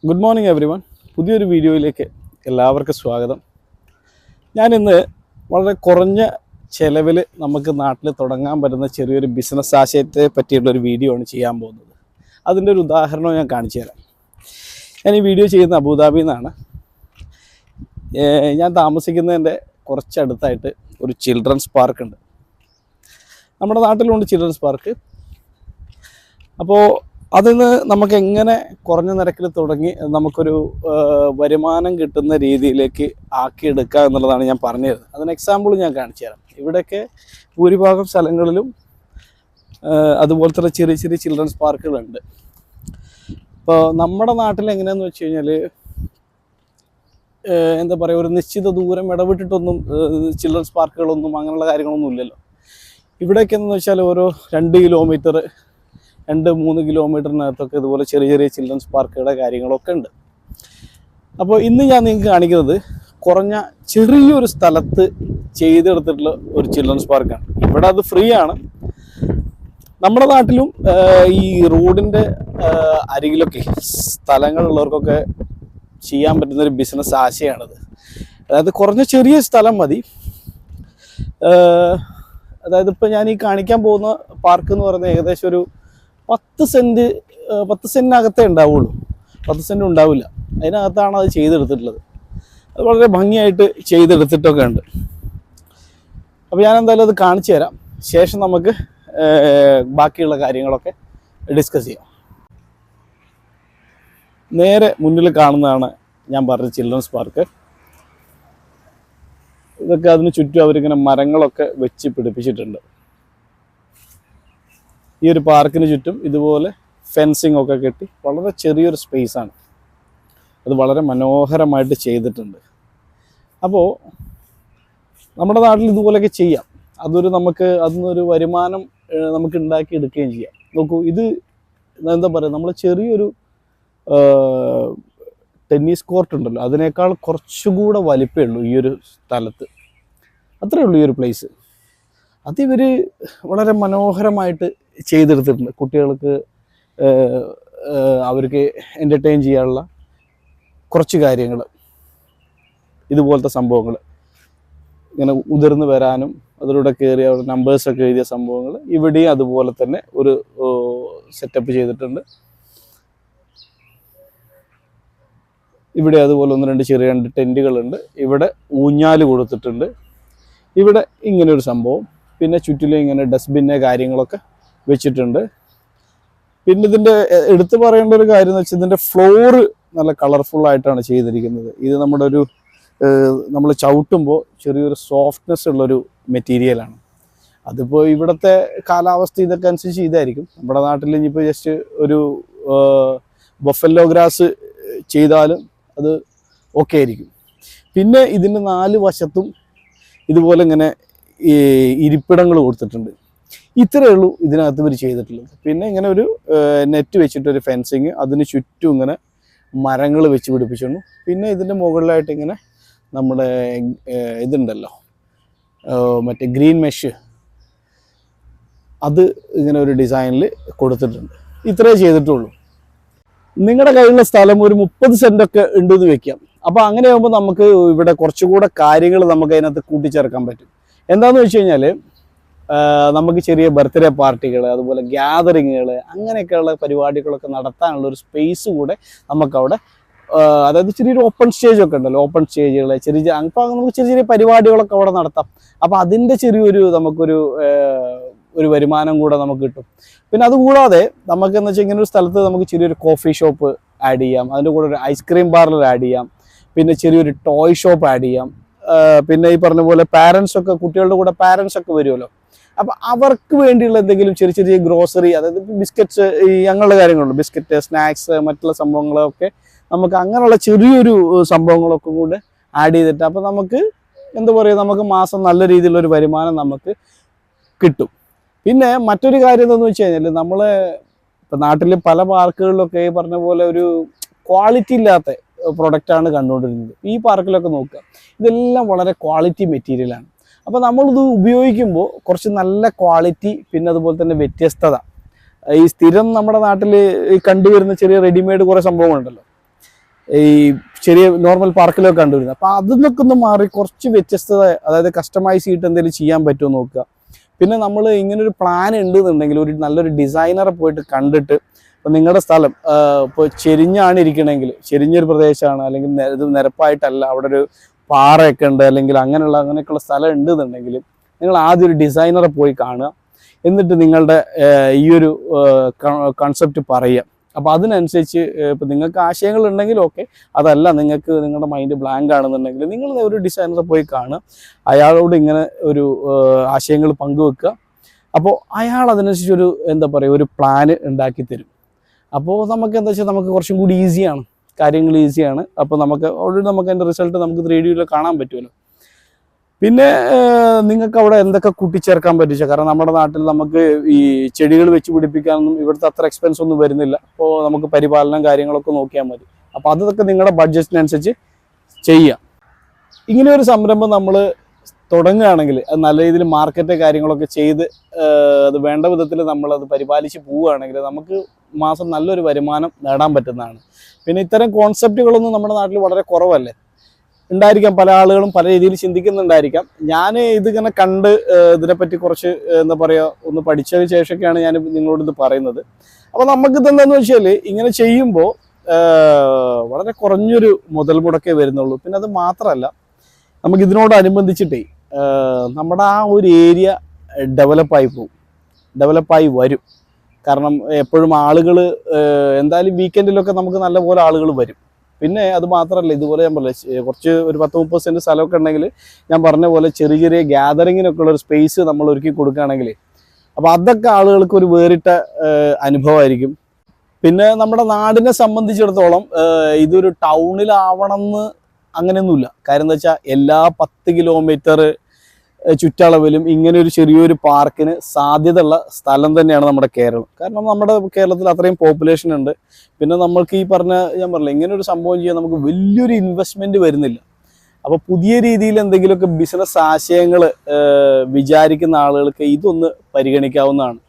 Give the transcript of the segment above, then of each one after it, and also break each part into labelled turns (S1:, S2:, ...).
S1: Good morning every one. പുതിയൊരു വീഡിയോയിലേക്ക് എല്ലാവർക്കും സ്വാഗതം. ഞാനിന്ന് വളരെ കുറഞ്ഞ ചിലവിൽ നമുക്ക് നാട്ടിൽ തുടങ്ങാൻ പറ്റുന്ന ചെറിയൊരു ബിസിനസ് ആശയത്തെ പറ്റിയുള്ളൊരു വീഡിയോ ആണ് ചെയ്യാൻ പോകുന്നത്. അതിൻ്റെ ഒരു ഉദാഹരണം ഞാൻ കാണിച്ചു തരാം. ഞാൻ ഈ വീഡിയോ ചെയ്യുന്ന അബുദാബിയിൽ നിന്നാണ്. ഞാൻ താമസിക്കുന്നതിൻ്റെ കുറച്ചടുത്തായിട്ട് ഒരു ചിൽഡ്രൻസ് പാർക്ക് ഉണ്ട്. നമ്മുടെ നാട്ടിലുണ്ട് ചിൽഡ്രൻസ് പാർക്ക്. അപ്പോൾ അതിന് നമുക്ക് എങ്ങനെ കുറഞ്ഞ നിരക്കിൽ തുടങ്ങി നമുക്കൊരു വരുമാനം കിട്ടുന്ന രീതിയിലേക്ക് ആക്കിയെടുക്കുക എന്നുള്ളതാണ് ഞാൻ പറഞ്ഞു തരുന്നത്. അതിന് എക്സാമ്പിൾ ഞാൻ കാണിച്ചു തരാം. ഇവിടെയൊക്കെ ഭൂരിഭാഗം സ്ഥലങ്ങളിലും അതുപോലത്തെ ചെറിയ ചെറിയ ചിൽഡ്രൻസ് പാർക്കുകളുണ്ട്. ഇപ്പോൾ നമ്മുടെ നാട്ടിൽ എങ്ങനെയാണെന്ന് വെച്ച് കഴിഞ്ഞാൽ എന്താ പറയുക, ഒരു നിശ്ചിത ദൂരം ഇടവിട്ടിട്ടൊന്നും ചിൽഡ്രൻസ് പാർക്കുകളൊന്നും അങ്ങനെയുള്ള കാര്യങ്ങളൊന്നും ഇല്ലല്ലോ. ഇവിടെയൊക്കെ എന്ന് വെച്ചാൽ ഓരോ 2 കിലോമീറ്റർ 2-3 കിലോമീറ്ററിനകത്തൊക്കെ ഇതുപോലെ ചെറിയ ചെറിയ ചിൽഡ്രൻസ് പാർക്കുകളുടെ കാര്യങ്ങളൊക്കെ ഉണ്ട്. അപ്പോൾ ഇന്ന് ഞാൻ നിങ്ങൾക്ക് കാണിക്കുന്നത് കുറഞ്ഞ ചെറിയൊരു സ്ഥലത്ത് ചെയ്തെടുത്തിട്ടുള്ള ഒരു ചിൽഡ്രൻസ് പാർക്കാണ്. ഇവിടെ അത് ഫ്രീ ആണ്. നമ്മുടെ നാട്ടിലും ഈ റോഡിൻ്റെ അരികിലൊക്കെ സ്ഥലങ്ങളുള്ളവർക്കൊക്കെ ചെയ്യാൻ പറ്റുന്നൊരു ബിസിനസ് ആശയമാണത്. അതായത് കുറഞ്ഞ ചെറിയ സ്ഥലം മതി. അതായത് ഇപ്പോൾ ഞാൻ ഈ കാണിക്കാൻ പോകുന്ന പാർക്ക് എന്ന് പറയുന്നത് ഏകദേശം ഒരു 10 സെൻറ്റിനകത്തേ ഉണ്ടാവുള്ളൂ. 10 സെൻറ്റ് ഉണ്ടാവില്ല. അതിനകത്താണ് അത് ചെയ്തെടുത്തിട്ടുള്ളത്. അത് വളരെ ഭംഗിയായിട്ട് ചെയ്തെടുത്തിട്ടൊക്കെ ഉണ്ട്. അപ്പോൾ ഞാൻ എന്തായാലും അത് കാണിച്ചു തരാം. ശേഷം നമുക്ക് ബാക്കിയുള്ള കാര്യങ്ങളൊക്കെ ഡിസ്കസ് ചെയ്യാം. നേരെ മുന്നിൽ കാണുന്നതാണ് ഞാൻ പറഞ്ഞ ചിൽഡ്രൻസ് പാർക്ക്. ഇതൊക്കെ അതിന് ചുറ്റും അവരിങ്ങനെ മരങ്ങളൊക്കെ വെച്ച് പിടിപ്പിച്ചിട്ടുണ്ട്. ഈ ഒരു പാർക്കിന് ചുറ്റും ഇതുപോലെ ഫെൻസിങ് ഒക്കെ കെട്ടി വളരെ ചെറിയൊരു സ്പേസാണ്. അത് വളരെ മനോഹരമായിട്ട് ചെയ്തിട്ടുണ്ട്. അപ്പോൾ നമ്മുടെ നാട്ടിൽ ഇതുപോലെയൊക്കെ ചെയ്യാം. നമുക്ക് അതിനൊരു വരുമാനം നമുക്ക് ഉണ്ടാക്കി എടുക്കുകയും ചെയ്യാം. നോക്കൂ, ഇത് എന്താ പറയുക, നമ്മൾ ചെറിയൊരു ടെന്നീസ് കോർട്ട് ഉണ്ടല്ലോ, അതിനേക്കാൾ കുറച്ചുകൂടെ വലിപ്പമേ ഉള്ളൂ ഈ ഒരു സ്ഥലത്ത്. അത്രയേ ഉള്ളൂ ഈ ഒരു പ്ലേസ്. അതിവർ വളരെ മനോഹരമായിട്ട് ചെയ്തെടുത്തിട്ടുണ്ട്. കുട്ടികൾക്ക് അവർക്ക് എൻ്റർടൈൻ ചെയ്യാനുള്ള കുറച്ച് കാര്യങ്ങൾ, ഇതുപോലത്തെ സംഭവങ്ങൾ, ഇങ്ങനെ ഉതിർന്ന് വരാനും അതിലൂടെ കയറി അവരുടെ നമ്പേഴ്സൊക്കെ എഴുതിയ സംഭവങ്ങൾ ഇവിടെയും അതുപോലെ തന്നെ ഒരു സെറ്റപ്പ് ചെയ്തിട്ടുണ്ട്. ഇവിടെ അതുപോലെ 1-2 ചെറിയ 2 ടെൻറ്റുകളുണ്ട്. ഇവിടെ ഊഞ്ഞാൽ കൊടുത്തിട്ടുണ്ട്. ഇവിടെ ഇങ്ങനെയൊരു സംഭവം. പിന്നെ ചുറ്റിലും ഇങ്ങനെ ഡസ്റ്റ്ബിന്നെ കാര്യങ്ങളൊക്കെ വെച്ചിട്ടുണ്ട്. പിന്നെ ഇതിൻ്റെ എടുത്തു പറയേണ്ട ഒരു കാര്യം എന്ന് വെച്ചാൽ ഇതിൻ്റെ ഫ്ലോറ് നല്ല കളർഫുള്ളായിട്ടാണ് ചെയ്തിരിക്കുന്നത്. ഇത് നമ്മൾ ചവിട്ടുമ്പോൾ ചെറിയൊരു സോഫ്റ്റ്നെസ് ഉള്ളൊരു മെറ്റീരിയലാണ്. അതിപ്പോൾ ഇവിടുത്തെ കാലാവസ്ഥ ഇതൊക്കെ അനുസരിച്ച് ഇതായിരിക്കും. നമ്മുടെ നാട്ടിൽ ഇനിയിപ്പോൾ ജസ്റ്റ് ഒരു ബഫല്ലോ ഗ്രാസ് ചെയ്താലും അത് ഓക്കെ ആയിരിക്കും. പിന്നെ ഇതിൻ്റെ 4 വശത്തും ഇതുപോലെ ഇങ്ങനെ ഈ ഇരിപ്പിടങ്ങൾ കൊടുത്തിട്ടുണ്ട്. ഇത്രയേ ഉള്ളൂ ഇതിനകത്ത് ഇവർ ചെയ്തിട്ടുള്ളത്. പിന്നെ ഇങ്ങനെ ഒരു നെറ്റ് വെച്ചിട്ടൊരു ഫെൻസിങ്, അതിന് ചുറ്റും ഇങ്ങനെ മരങ്ങൾ വെച്ച് പിടിപ്പിച്ചിട്ടുണ്ട്. പിന്നെ ഇതിൻ്റെ മുകളിലായിട്ട് ഇങ്ങനെ നമ്മുടെ ഇതുണ്ടല്ലോ, മറ്റേ ഗ്രീൻ മെഷ്, അത് ഇങ്ങനെ ഒരു ഡിസൈനിൽ കൊടുത്തിട്ടുണ്ട്. ഇത്രയേ ചെയ്തിട്ടുള്ളൂ. നിങ്ങളുടെ കയ്യിലുള്ള സ്ഥലം ഒരു 30 സെൻറ്റൊക്കെ ഉണ്ടെന്ന് വെക്കാം. അപ്പോൾ അങ്ങനെ ആകുമ്പോൾ നമുക്ക് ഇവിടെ കുറച്ചുകൂടെ കാര്യങ്ങൾ നമുക്ക് അതിനകത്ത് കൂട്ടിച്ചേർക്കാൻ പറ്റും. എന്താണെന്ന് വെച്ച് കഴിഞ്ഞാൽ നമുക്ക് ചെറിയ ബർത്ത്ഡേ പാർട്ടികൾ, അതുപോലെ ഗ്യാതറിങ്ങുകൾ, അങ്ങനെയൊക്കെയുള്ള പരിപാടികളൊക്കെ നടത്താനുള്ള ഒരു സ്പേസ് കൂടെ നമുക്കവിടെ, അതായത് ചെറിയൊരു ഓപ്പൺ സ്റ്റേജ് ഒക്കെ ഉണ്ടല്ലോ, ഓപ്പൺ സ്റ്റേജുകൾ, അപ്പോൾ നമുക്ക് ചെറിയ ചെറിയ പരിപാടികളൊക്കെ അവിടെ നടത്താം. അപ്പോൾ അതിൻ്റെ ചെറിയൊരു നമുക്കൊരു വരുമാനം കൂടെ നമുക്ക് കിട്ടും. പിന്നെ അതുകൂടാതെ നമുക്ക് എന്ന് വെച്ചാൽ ഇങ്ങനെ ഒരു സ്ഥലത്ത് നമുക്ക് ചെറിയൊരു കോഫി ഷോപ്പ് ആഡ് ചെയ്യാം. അതിൻ്റെ കൂടെ ഒരു ഐസ്ക്രീം പാർലർ ആഡ് ചെയ്യാം. പിന്നെ ചെറിയൊരു ടോയ് ഷോപ്പ് ആഡ് ചെയ്യാം. പിന്നെ ഈ പറഞ്ഞ പോലെ പാരൻസൊക്കെ, കുട്ടികളുടെ കൂടെ പാരൻസൊക്കെ വരുമല്ലോ, അപ്പോൾ അവർക്ക് വേണ്ടിയുള്ള എന്തെങ്കിലും ചെറിയ ചെറിയ ഗ്രോസറി, അതായത് ബിസ്ക്കറ്റ്സ്, ഈ അങ്ങനെയുള്ള കാര്യങ്ങളുണ്ട്, ബിസ്ക്കറ്റ്, സ്നാക്സ്, മറ്റുള്ള സംഭവങ്ങളൊക്കെ നമുക്ക് അങ്ങനെയുള്ള ചെറിയൊരു സംഭവങ്ങളൊക്കെ കൂടെ ആഡ് ചെയ്തിട്ട്, അപ്പോൾ നമുക്ക് എന്താ പറയുക, നമുക്ക് മാസം നല്ല രീതിയിലുള്ളൊരു വരുമാനം നമുക്ക് കിട്ടും. പിന്നെ മറ്റൊരു കാര്യം എന്താണെന്ന് വെച്ച് കഴിഞ്ഞാൽ, നമ്മൾ ഇപ്പം നാട്ടിൽ പല പാർക്കുകളിലൊക്കെ ഈ പറഞ്ഞ പോലെ ഒരു ക്വാളിറ്റി ഇല്ലാത്ത പ്രൊഡക്റ്റാണ് കണ്ടുകൊണ്ടിരുന്നത്. ഈ പാർക്കിലൊക്കെ നോക്കുക, ഇതെല്ലാം വളരെ ക്വാളിറ്റി മെറ്റീരിയലാണ്. അപ്പോൾ നമ്മളിത് ഉപയോഗിക്കുമ്പോൾ കുറച്ച് നല്ല ക്വാളിറ്റി, പിന്നെ അതുപോലെ തന്നെ വ്യത്യസ്തത, ഈ സ്ഥിരം നമ്മുടെ നാട്ടിൽ ഈ കണ്ടുവരുന്ന ചെറിയ റെഡിമെയ്ഡ് കുറേ സംഭവങ്ങളുണ്ടല്ലോ, ഈ ചെറിയ നോർമൽ പാർക്കിലൊക്കെ കണ്ടുവരുന്നത്. അപ്പോൾ അതിൽ നിന്നൊക്കെ ഒന്ന് മാറി കുറച്ച് വ്യത്യസ്തത, അതായത് കസ്റ്റമൈസ് ചെയ്തിട്ട് എന്തെങ്കിലും ചെയ്യാൻ പറ്റുമോ നോക്കുക. പിന്നെ നമ്മൾ ഇങ്ങനൊരു പ്ലാൻ ഉണ്ടെന്നുണ്ടെങ്കിൽ ഒരു നല്ലൊരു ഡിസൈനറെ പോയിട്ട് കണ്ടിട്ട്, ഇപ്പം നിങ്ങളുടെ സ്ഥലം ഇപ്പോൾ ചെരിഞ്ഞാണ് ഇരിക്കണമെങ്കിൽ, ചെരിഞ്ഞൊരു പ്രദേശമാണ്, അല്ലെങ്കിൽ ഇത് നിരപ്പായിട്ടല്ല, അവിടെ ഒരു പാറയൊക്കെ ഉണ്ട്, അല്ലെങ്കിൽ അങ്ങനെയൊക്കെയുള്ള സ്ഥലം ഉണ്ടെന്നുണ്ടെങ്കിൽ നിങ്ങൾ ആദ്യം ഒരു ഡിസൈനറെ പോയി കാണുക. എന്നിട്ട് നിങ്ങളുടെ ഈ ഒരു കൺസെപ്റ്റ് പറയുക. അപ്പോൾ അതിനനുസരിച്ച് ഇപ്പോൾ നിങ്ങൾക്ക് ആശയങ്ങൾ ഉണ്ടെങ്കിൽ ഓക്കെ, അതല്ല നിങ്ങൾക്ക് നിങ്ങളുടെ മൈൻഡ് ബ്ലാങ്ക് ആണെന്നുണ്ടെങ്കിൽ നിങ്ങൾ ഒരു ഡിസൈനറെ പോയി കാണുക, അയാളോട് ഇങ്ങനെ ഒരു ആശയങ്ങൾ പങ്കുവെക്കുക. അപ്പോൾ അയാൾ അതിനനുസരിച്ചൊരു എന്താ പറയുക ഒരു പ്ലാന് ഉണ്ടാക്കി തരും. അപ്പോൾ നമുക്ക് എന്താ വെച്ചാൽ നമുക്ക് കുറച്ചും കൂടി ഈസിയാണ്, കാര്യങ്ങൾ ഈസിയാണ്. അപ്പോൾ നമുക്ക് ഓൾറെഡി നമുക്ക് അതിൻ്റെ റിസൾട്ട് നമുക്ക് 3D കാണാൻ പറ്റുമല്ലോ. പിന്നെ നിങ്ങൾക്ക് അവിടെ എന്തൊക്കെ കൂട്ടിച്ചേർക്കാൻ പറ്റിച്ച, കാരണം നമ്മുടെ നാട്ടിൽ നമുക്ക് ഈ ചെടികൾ വെച്ച് പിടിപ്പിക്കാനൊന്നും ഇവിടുത്തെ അത്ര എക്സ്പെൻസ് ഒന്നും വരുന്നില്ല. അപ്പോൾ നമുക്ക് പരിപാലനം കാര്യങ്ങളൊക്കെ നോക്കിയാൽ മതി. അപ്പോൾ അതൊക്കെ നിങ്ങളുടെ ബഡ്ജറ്റിനനുസരിച്ച് ചെയ്യാം. ഇങ്ങനെ ഒരു സംരംഭം നമ്മൾ തുടങ്ങുകയാണെങ്കിൽ അത് നല്ല രീതിയിൽ മാർക്കറ്റ് കാര്യങ്ങളൊക്കെ ചെയ്ത് അത് വേണ്ട വിധത്തിൽ നമ്മളത് പരിപാലിച്ച് പോവുകയാണെങ്കിൽ നമുക്ക് മാസം നല്ലൊരു വരുമാനം നേടാൻ പറ്റുന്നതാണ്. പിന്നെ ഇത്തരം കോൺസെപ്റ്റുകളൊന്നും നമ്മുടെ നാട്ടിൽ വളരെ കുറവല്ലേ, ഉണ്ടായിരിക്കാം. പല ആളുകളും പല രീതിയിൽ ചിന്തിക്കുന്നുണ്ടായിരിക്കാം. ഞാൻ ഇതിങ്ങനെ കണ്ട് ഇതിനെപ്പറ്റി കുറച്ച് എന്താ പറയുക ഒന്ന് പഠിച്ചതിന് ശേഷമൊക്കെയാണ് ഞാൻ നിങ്ങളോട് ഇത് പറയുന്നത്. അപ്പോൾ നമുക്കിത് എന്താണെന്ന് വെച്ചാൽ ഇങ്ങനെ ചെയ്യുമ്പോൾ വളരെ കുറഞ്ഞൊരു മുതൽ മുടക്കേ വരുന്നുള്ളൂ. പിന്നെ അത് മാത്രമല്ല, നമുക്ക് ഇതിനോടനുബന്ധിച്ചിട്ടേ നമ്മുടെ ആ ഒരു ഏരിയ ഡെവലപ്പായി വരും. കാരണം എപ്പോഴും ആളുകൾ എന്തായാലും വീക്കെൻഡിലൊക്കെ നമുക്ക് നല്ലപോലെ ആളുകൾ വരും. പിന്നെ അത് മാത്രമല്ല, ഇതുപോലെ ഞാൻ പറഞ്ഞില്ല, കുറച്ച് ഒരു 10-30 സെൻറ്റ് സ്ഥലമൊക്കെ ഉണ്ടെങ്കിൽ ഞാൻ പറഞ്ഞ പോലെ ചെറിയ ചെറിയ ഗ്യാതറിങ്ങിനൊക്കെ ഉള്ളൊരു സ്പേസ് നമ്മൾ ഒരുക്കി കൊടുക്കുകയാണെങ്കിൽ അപ്പോൾ അതൊക്കെ ആളുകൾക്ക് ഒരു വേറിട്ട അനുഭവമായിരിക്കും. പിന്നെ നമ്മുടെ നാടിനെ സംബന്ധിച്ചിടത്തോളം ഇതൊരു ടൗണിലാവണമെന്ന് അങ്ങനെയൊന്നുമില്ല. കാര്യം എന്താ വെച്ചാൽ എല്ലാ 10 കിലോമീറ്റർ ചുറ്റളവിലും ഇങ്ങനെ ഒരു ചെറിയൊരു പാർക്കിന് സാധ്യതയുള്ള സ്ഥലം തന്നെയാണ് നമ്മുടെ കേരളം. കാരണം നമ്മുടെ കേരളത്തിൽ അത്രയും പോപ്പുലേഷൻ ഉണ്ട്. പിന്നെ നമ്മൾക്ക് ഈ ഞാൻ പറഞ്ഞില്ല, ഇങ്ങനെ ഒരു സംഭവം ചെയ്യാൻ നമുക്ക് വലിയൊരു ഇൻവെസ്റ്റ്മെൻറ്റ് വരുന്നില്ല. അപ്പോൾ പുതിയ രീതിയിൽ എന്തെങ്കിലുമൊക്കെ ബിസിനസ് ആശയങ്ങൾ വിചാരിക്കുന്ന ആളുകൾക്ക് ഇതൊന്ന് പരിഗണിക്കാവുന്നതാണ്.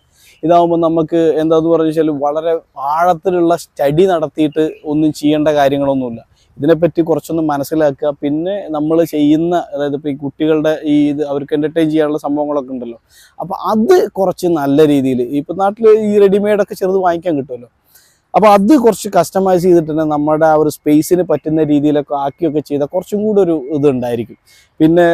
S1: ഇതാവുമ്പോൾ നമുക്ക് എന്താന്ന് പറഞ്ഞു വെച്ചാൽ വളരെ ആഴത്തിലുള്ള സ്റ്റഡി നടത്തിയിട്ട് ഒന്നും ചെയ്യേണ്ട കാര്യങ്ങളൊന്നുമില്ല. ഇതിനെപ്പറ്റി കുറച്ചൊന്ന് മനസ്സിലാക്കുക. പിന്നെ നമ്മൾ ചെയ്യുന്ന, അതായത് ഇപ്പോൾ ഈ കുട്ടികളുടെ ഇത് അവർക്ക് എൻ്റർടൈൻ ചെയ്യാനുള്ള സംഭവങ്ങളൊക്കെ ഉണ്ടല്ലോ, അപ്പോൾ അത് കുറച്ച് നല്ല രീതിയിൽ ഇപ്പം നാട്ടിൽ ഈ റെഡിമെയ്ഡൊക്കെ ചെറുത് വാങ്ങിക്കാൻ കിട്ടുമല്ലോ, അപ്പോൾ അത് കുറച്ച് കസ്റ്റമൈസ് ചെയ്തിട്ട് തന്നെ നമ്മുടെ ആ ഒരു സ്പേസിന് പറ്റുന്ന രീതിയിലൊക്കെ ആക്കിയൊക്കെ ചെയ്താൽ കുറച്ചും കൂടെ ഒരു ഇതുണ്ടായിരിക്കും. പിന്നെ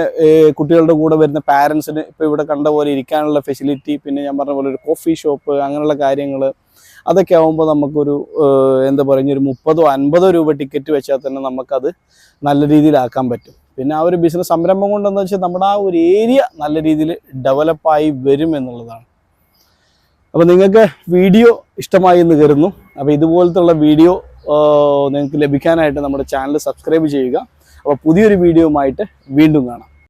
S1: കുട്ടികളുടെ കൂടെ വരുന്ന പാരൻസിന് ഇപ്പോൾ ഇവിടെ കണ്ട പോലെ ഇരിക്കാനുള്ള ഫെസിലിറ്റി, പിന്നെ ഞാൻ പറഞ്ഞ പോലെ ഒരു കോഫി ഷോപ്പ്, അങ്ങനെയുള്ള കാര്യങ്ങൾ അതൊക്കെ ആകുമ്പോൾ നമുക്കൊരു എന്താ പറയുക ഒരു 30-50 രൂപ ടിക്കറ്റ് വെച്ചാൽ തന്നെ നമുക്കത് നല്ല രീതിയിലാക്കാൻ പറ്റും. പിന്നെ ആ ഒരു ബിസിനസ് സംരംഭം കൊണ്ടെന്ന് വെച്ചാൽ നമ്മുടെ ആ ഒരു ഏരിയ നല്ല രീതിയിൽ ഡെവലപ്പായി വരും എന്നുള്ളതാണ്. അപ്പോൾ നിങ്ങൾക്ക് വീഡിയോ ഇഷ്ടമായി എന്ന് കരുതുന്നു. അപ്പോൾ ഇതുപോലത്തുള്ള വീഡിയോ നിങ്ങൾക്ക് ലഭിക്കാനായിട്ട് നമ്മുടെ ചാനൽ സബ്സ്ക്രൈബ് ചെയ്യുക. അപ്പോൾ പുതിയൊരു വീഡിയോയുമായിട്ട് വീണ്ടും കാണാം.